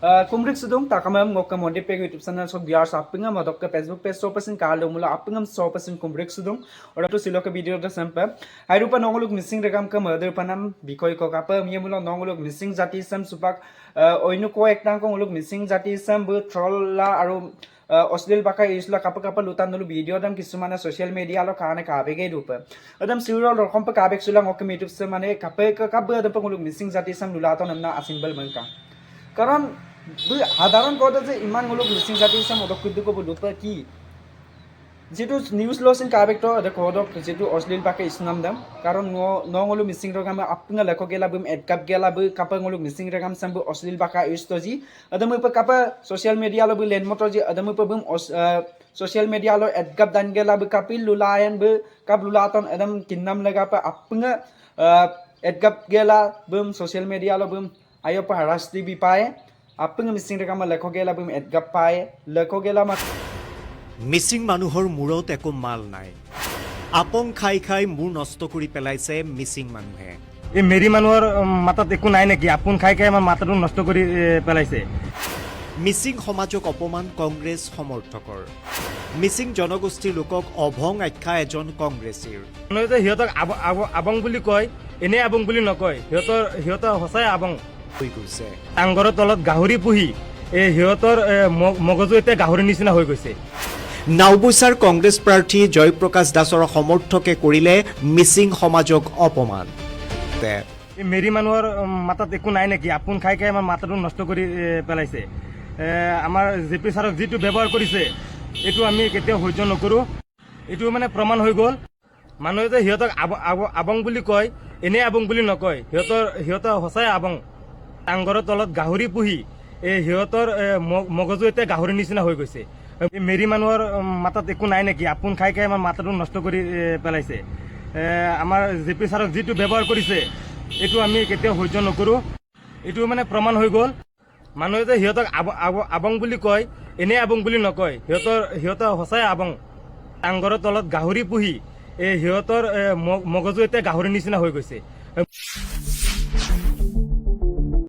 Kumrik sudung takamam ngok mondi pe YouTube channel sok biar sapinga modok ke Facebook page 100% kalo mula apingam 100% kumrik sudung ora to silo ke video da sampa ai rupa nongoluk missing regam ke mother panam bikoi ko kapa mi mula nongoluk missing jati sam supak oinu ko ektang ko ngoluk missing jati sam bu troll la aru অশ্লীল ভাষা ইউজলা কাপা কাপা লুটান নলু video দাম কিছুমানে social media লো কানে কাবেগে দুপে আদম সিউরল রকম পে কাবেক সুলা ngok ইউটিউব সে মানে কাপে কাবে আদম পে ngoluk missing jati sam lulaton namna asimbal mangka কারণ সাধারণ কথা যে ইমান ngoluk missing jati sam odok kudu ko lupa ki যেটো নিউজ লসিন কাবেক্ট দে কোডক যেটো অশ্লীল ভাষা ইসনাম দাম কারণ ngoluk missing rogam apnga lekho gela bum edkap gela bu kapa ngoluk missing rogam sam bu অশ্লীল ভাষা ইউজ তো জি আদম পে কাপা সোশ্যাল মিডিয়া লো bu len motor ji Adam pay bum social media lo edkap dan gela bu kapil lulayan bu kap lulaton adam kinnam lega pa apnga edkap gela bum social media lo bum ayo pa harasti bi pae apnga missing rogam lekho gela bum edkap pae lekho gela ma Mising মানুহৰ মূৰত একো মাল নাই আপং খাই খাই মূৰ নষ্ট কৰি পেলাইছে মিচিং মানুহে এই মেৰি মানুহৰ মাথাত একো নাই নেকি আপোন খাই খাই আমাৰ মাথাটো নষ্ট কৰি পেলাইছে মিচিং সমাজক অপমান কংগ্ৰেছ সমৰ্থকৰ মিচিং জনগোষ্ঠীৰ লোকক অভং আখ্যা এজন কংগ্ৰেছীৰ সিহঁতক আবং বুলি কয় এনে আবং বুলি নকয় সিহঁতৰ সঁচাই আবং হৈ গৈছে টাংঘৰৰ তলত গাহৰি পুহি সিহঁতৰ মগজু এতিয়া গাহৰি নিচিনা হৈ গৈছে নাওবৈচাৰ কংগ্ৰেছ প্ৰাৰ্থী জয়প্ৰকাশ দাসৰ সমৰ্থকে কৰিলে মিচিং সমাজক অপমান এই মেৰি মানুহৰ মাথাত একো নাই নেকি আপোন খাই খাই আমাৰ মাথাটো নষ্ট কৰি পেলাইছে আমাৰ জেপি ছাৰক যিটো ব্যৱহাৰ কৰিছে এইটো আমি কেতিয়াও সহ্য নকৰোঁ এইটো মানে প্ৰমাণ হৈ গ'ল মানুহে যে সিহঁতক আবং বুলি কয় এনে আবং বুলি নকয় সিহঁতৰ সঁচাই আবং টাংঘৰৰ তলত গাহৰি পুহি সিহঁতৰ মগজু এতিয়া গাহৰি নিচিনা হৈ গৈছে মেৰি মানুহৰ মাথাত একো নাই নেকি আপোন খাই খাই আমাৰ মাথাটো নষ্ট কৰি পেলাইছে আমাৰ জেপি ছাৰক যিটো ব্যৱহাৰ কৰিছে এইটো আমি কেতিয়াও সহ্য নকৰোঁ এইটো মানে প্ৰমাণ হৈ গ'ল মানুহে যে সিহঁতক আবং বুলি কয় এনে আবং বুলি নকয় সিহঁতৰ সঁচাই আবং টাংঘৰৰ তলত গাহৰি পুহি সিহঁতৰ মগজু এতিয়া গাহৰি নিচিনা হৈ গৈছে